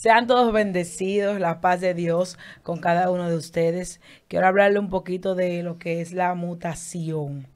Sean todos bendecidos, la paz de Dios con cada uno de ustedes. Quiero hablarle un poquito de lo que es la mutación.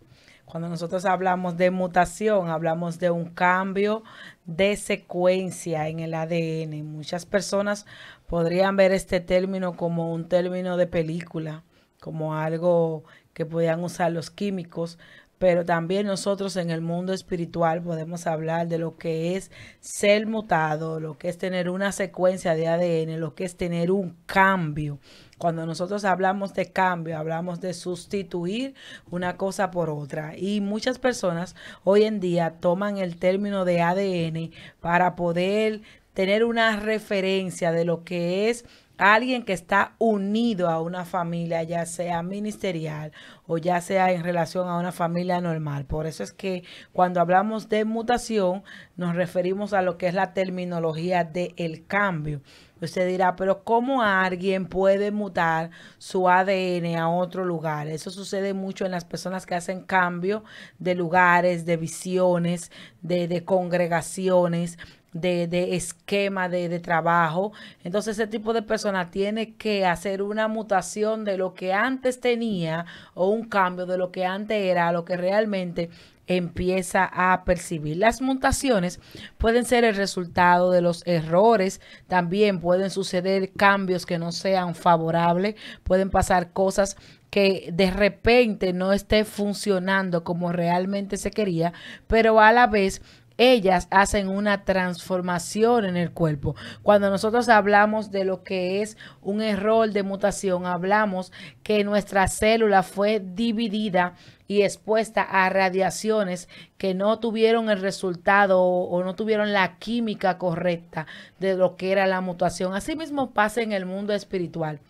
Cuando nosotros hablamos de mutación, hablamos de un cambio de secuencia en el ADN. Muchas personas podrían ver este término como un término de película, como algo que podían usar los químicos, pero también nosotros en el mundo espiritual podemos hablar de lo que es ser mutado, lo que es tener una secuencia de ADN, lo que es tener un cambio. Cuando nosotros hablamos de cambio, hablamos de sustituir una cosa por otra. Y muchas personas hoy en día toman el término de ADN para poder tener una referencia de lo que es alguien que está unido a una familia, ya sea ministerial o ya sea en relación a una familia normal. Por eso es que cuando hablamos de mutación nos referimos a lo que es la terminología del cambio. Usted dirá, pero ¿cómo alguien puede mutar su ADN a otro lugar? Eso sucede mucho en las personas que hacen cambio de lugares, de visiones, de congregaciones, de esquema de trabajo. Entonces ese tipo de persona tiene que hacer una mutación de lo que antes tenía o un cambio de lo que antes era a lo que realmente empieza a percibir. Las mutaciones pueden ser el resultado de los errores, también pueden suceder cambios que no sean favorables, pueden pasar cosas que de repente no esté funcionando como realmente se quería, pero a la vez ellas hacen una transformación en el cuerpo. Cuando nosotros hablamos de lo que es un error de mutación, hablamos que nuestra célula fue dividida y expuesta a radiaciones que no tuvieron el resultado o no tuvieron la química correcta de lo que era la mutación. Asimismo pasa en el mundo espiritual.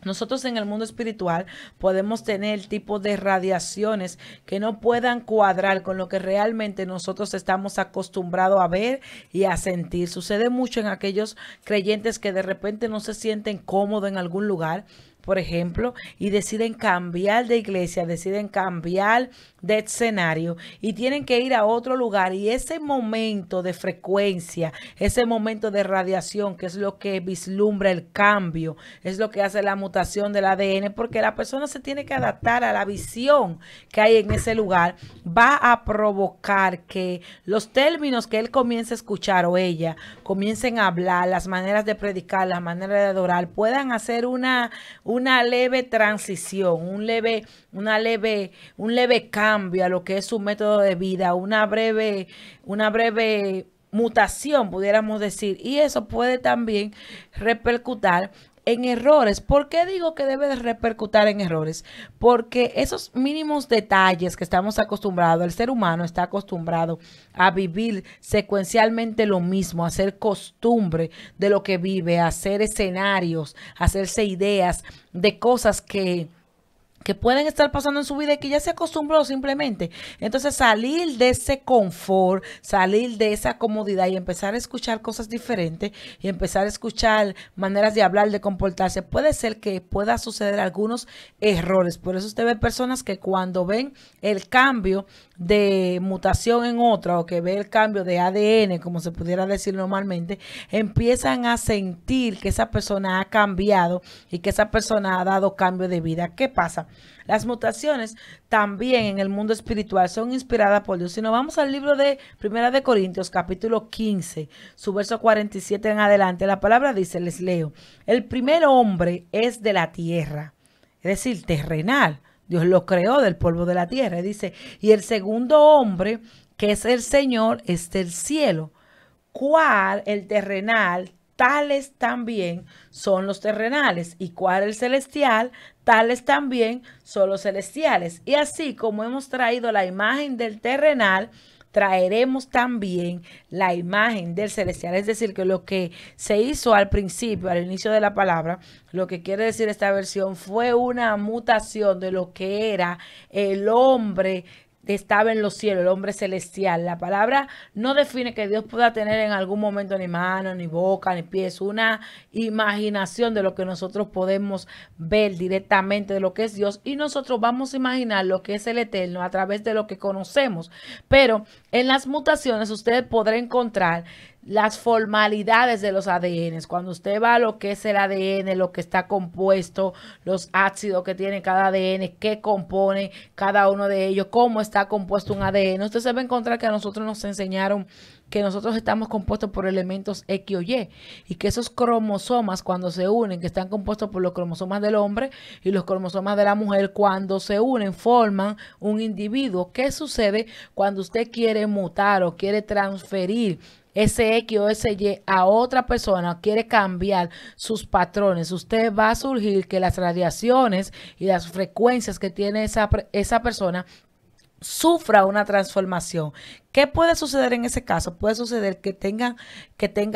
Nosotros en el mundo espiritual podemos tener tipos de radiaciones que no puedan cuadrar con lo que realmente nosotros estamos acostumbrados a ver y a sentir. Sucede mucho en aquellos creyentes que de repente no se sienten cómodos en algún lugar, por ejemplo, y deciden cambiar de iglesia, deciden cambiar de escenario y tienen que ir a otro lugar, y ese momento de frecuencia, ese momento de radiación, que es lo que vislumbra el cambio, es lo que hace la mutación del ADN, porque la persona se tiene que adaptar a la visión que hay en ese lugar, va a provocar que los términos que él comience a escuchar o ella comiencen a hablar, las maneras de predicar, las maneras de adorar, puedan hacer una leve transición, un leve cambio a lo que es su método de vida, una breve mutación, pudiéramos decir, y eso puede también repercutir en errores. ¿Por qué digo que debe de repercutir en errores? Porque esos mínimos detalles que estamos acostumbrados, el ser humano está acostumbrado a vivir secuencialmente lo mismo, a hacer costumbre de lo que vive, a hacer escenarios, a hacerse ideas de cosas que pueden estar pasando en su vida y que ya se acostumbró simplemente. Entonces salir de ese confort, salir de esa comodidad y empezar a escuchar cosas diferentes y empezar a escuchar maneras de hablar, de comportarse, puede ser que pueda suceder algunos errores. Por eso usted ve personas que cuando ven el cambio de mutación en otra o que ve el cambio de ADN, como se pudiera decir normalmente, empiezan a sentir que esa persona ha cambiado y que esa persona ha dado cambio de vida. ¿Qué pasa? Las mutaciones también en el mundo espiritual son inspiradas por Dios. Si nos vamos al libro de Primera de Corintios, capítulo 15, su verso 47 en adelante, la palabra dice, les leo, el primer hombre es de la tierra, es decir, terrenal. Dios lo creó del polvo de la tierra. Dice, y el segundo hombre, que es el Señor, es del cielo. ¿Cuál el terrenal? Tales también son los terrenales. ¿Y cuál el celestial? Tales también son los celestiales. Y así como hemos traído la imagen del terrenal, traeremos también la imagen del celestial. Es decir, que lo que se hizo al principio, al inicio de la palabra, lo que quiere decir esta versión fue una mutación de lo que era el hombre estaba en los cielos, el hombre celestial. La palabra no define que Dios pueda tener en algún momento ni mano, ni boca, ni pies, una imaginación de lo que nosotros podemos ver directamente de lo que es Dios, y nosotros vamos a imaginar lo que es el eterno a través de lo que conocemos. Pero en las mutaciones usted podrá encontrar las formalidades de los ADNs. Cuando usted va a lo que es el ADN, lo que está compuesto, los ácidos que tiene cada ADN, qué compone cada uno de ellos, cómo está compuesto un ADN, usted se va a encontrar que a nosotros nos enseñaron que nosotros estamos compuestos por elementos X o y que esos cromosomas cuando se unen, que están compuestos por los cromosomas del hombre y los cromosomas de la mujer, cuando se unen forman un individuo. ¿Qué sucede cuando usted quiere mutar o quiere transferir ese X o ese Y a otra persona, quiere cambiar sus patrones? Usted va a surgir que las radiaciones y las frecuencias que tiene esa persona sufra una transformación. ¿Qué puede suceder en ese caso? Puede suceder que tenga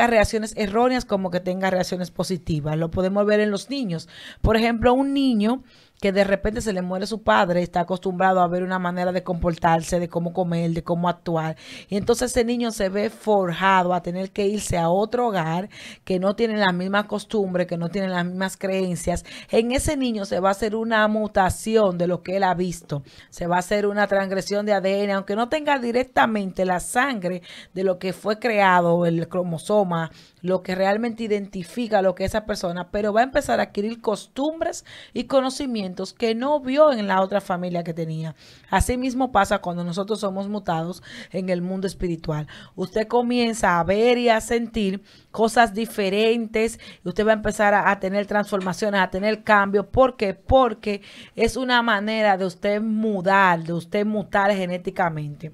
reacciones erróneas como que tenga reacciones positivas. Lo podemos ver en los niños. Por ejemplo, un niño que de repente se le muere su padre, está acostumbrado a ver una manera de comportarse, de cómo comer, de cómo actuar. Y entonces ese niño se ve forjado a tener que irse a otro hogar que no tiene la misma costumbre, que no tiene las mismas creencias. En ese niño se va a hacer una mutación de lo que él ha visto. Se va a hacer una transgresión de ADN, aunque no tenga directamente la sangre de lo que fue creado, el cromosoma, lo que realmente identifica lo que es esa persona, pero va a empezar a adquirir costumbres y conocimientos que no vio en la otra familia que tenía. Así mismo pasa cuando nosotros somos mutados en el mundo espiritual. Usted comienza a ver y a sentir cosas diferentes y usted va a empezar a tener transformaciones, a tener cambios. ¿Por qué? Porque es una manera de usted mudar, de usted mutar genéticamente.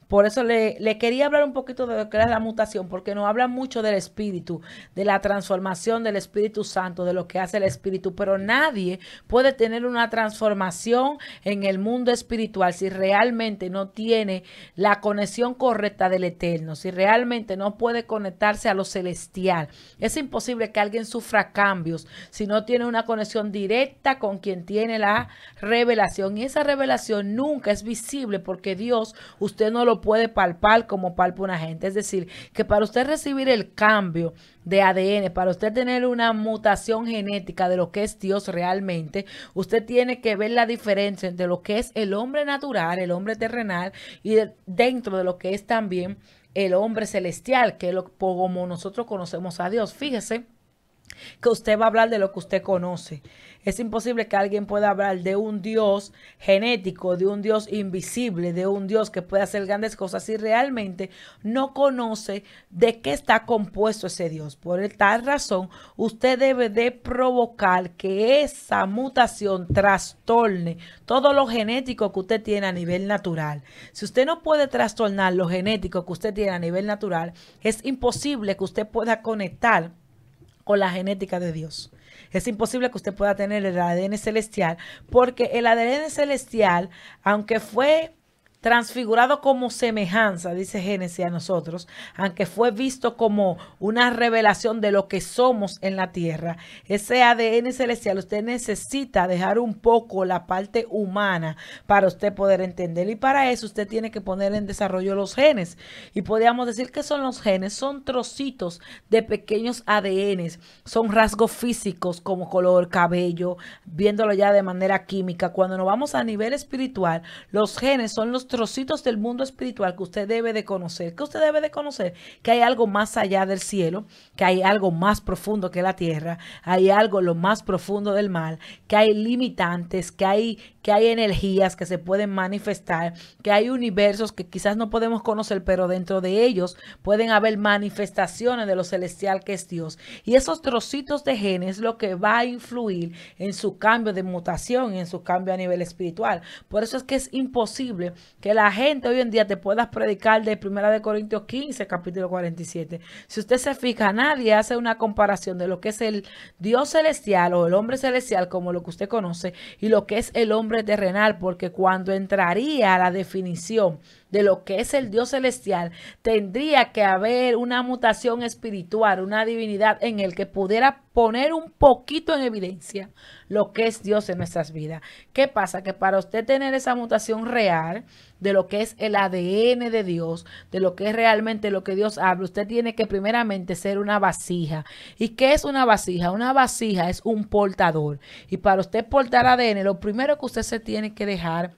Por eso le quería hablar un poquito de lo que es la mutación, porque nos habla mucho del espíritu, de la transformación del Espíritu Santo, de lo que hace el espíritu, pero nadie puede tener una transformación en el mundo espiritual si realmente no tiene la conexión correcta del Eterno, si realmente no puede conectarse a lo celestial. Es imposible que alguien sufra cambios si no tiene una conexión directa con quien tiene la revelación, y esa revelación nunca es visible porque Dios, usted no lo puede palpar como palpa una gente. Es decir, que para usted recibir el cambio de ADN, para usted tener una mutación genética de lo que es Dios realmente, usted tiene que ver la diferencia entre lo que es el hombre natural, el hombre terrenal, y dentro de lo que es también el hombre celestial, que es como nosotros conocemos a Dios. Fíjese que usted va a hablar de lo que usted conoce. Es imposible que alguien pueda hablar de un Dios genético, de un Dios invisible, de un Dios que puede hacer grandes cosas si realmente no conoce de qué está compuesto ese Dios. Por tal razón, usted debe de provocar que esa mutación trastorne todo lo genético que usted tiene a nivel natural. Si usted no puede trastornar lo genético que usted tiene a nivel natural, es imposible que usted pueda conectar con la genética de Dios. Es imposible que usted pueda tener el ADN celestial, porque el ADN celestial, aunque fue transfigurado como semejanza, dice Génesis a nosotros, aunque fue visto como una revelación de lo que somos en la tierra, ese ADN celestial usted necesita dejar un poco la parte humana para usted poder entender, y para eso usted tiene que poner en desarrollo los genes. Y podríamos decir que son los genes, son trocitos de pequeños ADNs, son rasgos físicos como color, cabello, viéndolo ya de manera química. Cuando nos vamos a nivel espiritual, los genes son los trocitos del mundo espiritual que usted debe de conocer. ¿Qué usted debe de conocer? Que hay algo más allá del cielo, que hay algo más profundo que la tierra, hay algo lo más profundo del mar, que hay limitantes, que hay energías que se pueden manifestar, que hay universos que quizás no podemos conocer, pero dentro de ellos pueden haber manifestaciones de lo celestial que es Dios. Y esos trocitos de genes es lo que va a influir en su cambio de mutación y en su cambio a nivel espiritual. Por eso es que es imposible que la gente hoy en día te pueda predicar de 1 Corintios 15, capítulo 47. Si usted se fija, nadie hace una comparación de lo que es el Dios celestial o el hombre celestial, como lo que usted conoce, y lo que es el hombre terrenal, porque cuando entraría a la definición de lo que es el Dios celestial, tendría que haber una mutación espiritual, una divinidad en el que pudiera poner un poquito en evidencia lo que es Dios en nuestras vidas. ¿Qué pasa? Que para usted tener esa mutación real de lo que es el ADN de Dios, de lo que es realmente lo que Dios habla, usted tiene que primeramente ser una vasija. ¿Y qué es una vasija? Una vasija es un portador. Y para usted portar ADN, lo primero que usted se tiene que dejar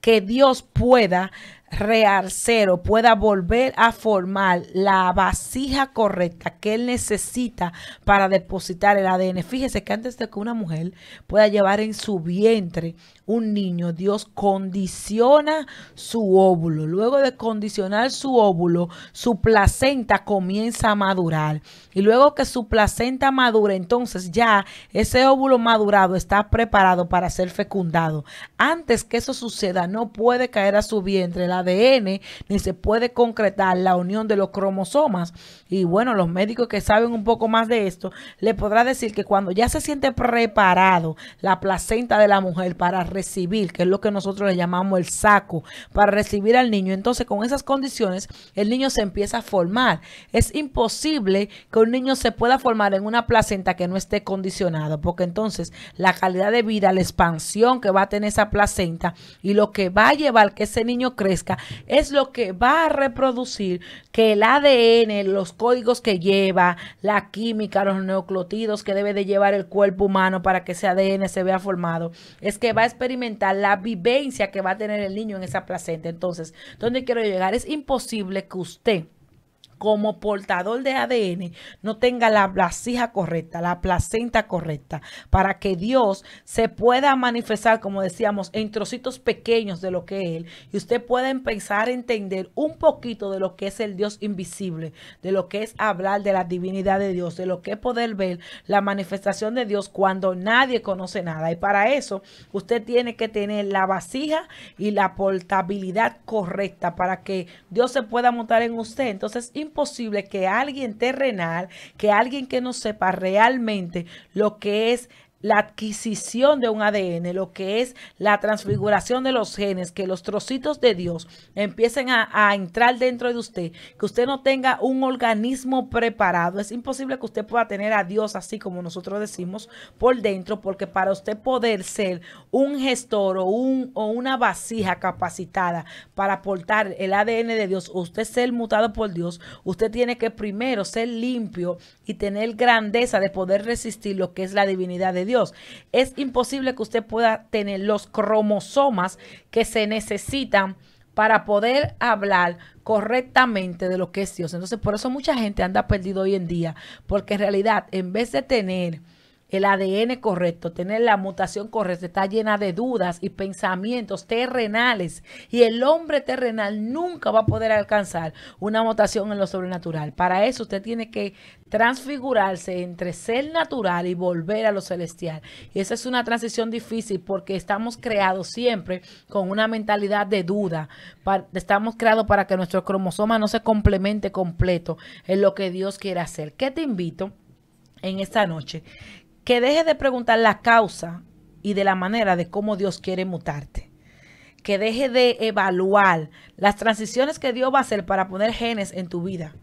que Dios pueda realcero pueda volver a formar la vasija correcta que él necesita para depositar el ADN. Fíjese que antes de que una mujer pueda llevar en su vientre un niño, Dios condiciona su óvulo. Luego de condicionar su óvulo, su placenta comienza a madurar. Y luego que su placenta madure, entonces ya ese óvulo madurado está preparado para ser fecundado. Antes que eso suceda, no puede caer a su vientre el ADN, ni se puede concretar la unión de los cromosomas. Y bueno, los médicos que saben un poco más de esto, le podrá decir que cuando ya se siente preparado la placenta de la mujer para recibir, que es lo que nosotros le llamamos el saco, para recibir al niño, entonces con esas condiciones el niño se empieza a formar. Es imposible que un niño se pueda formar en una placenta que no esté condicionado, porque entonces la calidad de vida, la expansión que va a tener esa placenta y lo que va a llevar que ese niño crezca es lo que va a reproducir que el ADN, los códigos que lleva, la química, los nucleótidos que debe de llevar el cuerpo humano para que ese ADN se vea formado, es que va a experimentar la vivencia que va a tener el niño en esa placenta. Entonces, ¿dónde quiero llegar? Es imposible que usted, como portador de ADN, no tenga la vasija correcta, la placenta correcta, para que Dios se pueda manifestar, como decíamos, en trocitos pequeños de lo que es Él, y usted pueda empezar a entender un poquito de lo que es el Dios invisible, de lo que es hablar de la divinidad de Dios, de lo que es poder ver la manifestación de Dios cuando nadie conoce nada. Y para eso, usted tiene que tener la vasija y la portabilidad correcta para que Dios se pueda montar en usted. Entonces, imposible que alguien terrenal, que alguien que no sepa realmente lo que es la adquisición de un ADN, lo que es la transfiguración de los genes, que los trocitos de Dios empiecen a entrar dentro de usted, que usted no tenga un organismo preparado. Es imposible que usted pueda tener a Dios así como nosotros decimos por dentro, porque para usted poder ser un gestor o una vasija capacitada para aportar el ADN de Dios, usted ser mutado por Dios, usted tiene que primero ser limpio y tener grandeza de poder resistir lo que es la divinidad de Dios. Es imposible que usted pueda tener los cromosomas que se necesitan para poder hablar correctamente de lo que es Dios. Entonces, por eso mucha gente anda perdido hoy en día, porque en realidad, en vez de tener el ADN correcto, tener la mutación correcta, está llena de dudas y pensamientos terrenales. Y el hombre terrenal nunca va a poder alcanzar una mutación en lo sobrenatural. Para eso usted tiene que transfigurarse entre ser natural y volver a lo celestial. Y esa es una transición difícil porque estamos creados siempre con una mentalidad de duda. Estamos creados para que nuestro cromosoma no se complemente completo en lo que Dios quiere hacer. ¿Qué te invito en esta noche? Que dejes de preguntar la causa y de la manera de cómo Dios quiere mutarte. Que dejes de evaluar las transiciones que Dios va a hacer para poner genes en tu vida.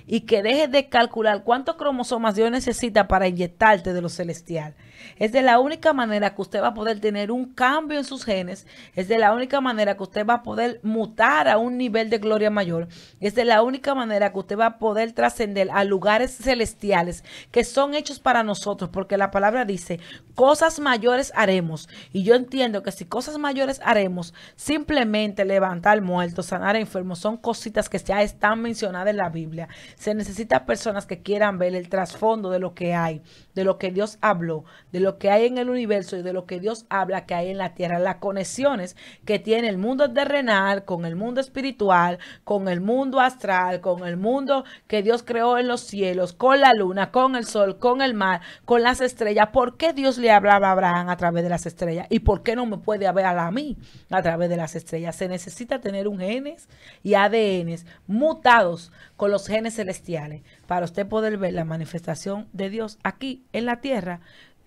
Y que dejes de calcular cuántos cromosomas Dios necesita para inyectarte de lo celestial. Es de la única manera que usted va a poder tener un cambio en sus genes. Es de la única manera que usted va a poder mutar a un nivel de gloria mayor. Es de la única manera que usted va a poder trascender a lugares celestiales que son hechos para nosotros. Porque la palabra dice, cosas mayores haremos. Y yo entiendo que si cosas mayores haremos, simplemente levantar muertos, sanar enfermos, son cositas que ya están mencionadas en la Biblia. Se necesita personas que quieran ver el trasfondo de lo que hay, de lo que Dios habló, de lo que hay en el universo y de lo que Dios habla que hay en la tierra, las conexiones que tiene el mundo terrenal con el mundo espiritual, con el mundo astral, con el mundo que Dios creó en los cielos, con la luna, con el sol, con el mar, con las estrellas. ¿Por qué Dios le hablaba a Abraham a través de las estrellas? ¿Y por qué no me puede hablar a mí a través de las estrellas? Se necesita tener un genes y ADNs mutados con los genes celestiales para usted poder ver la manifestación de Dios aquí en la tierra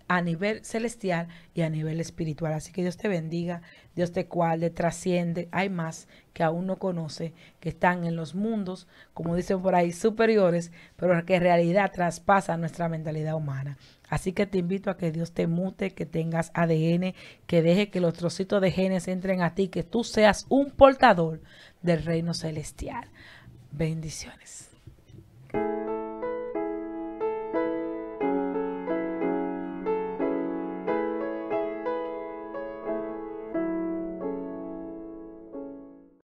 a nivel celestial y a nivel espiritual. Así que Dios te bendiga, Dios te guarde, trasciende. Hay más que aún no conoce, que están en los mundos, como dicen por ahí, superiores, pero que en realidad traspasan nuestra mentalidad humana. Así que te invito a que Dios te mute, que tengas ADN, que deje que los trocitos de genes entren a ti, que tú seas un portador del reino celestial. Bendiciones.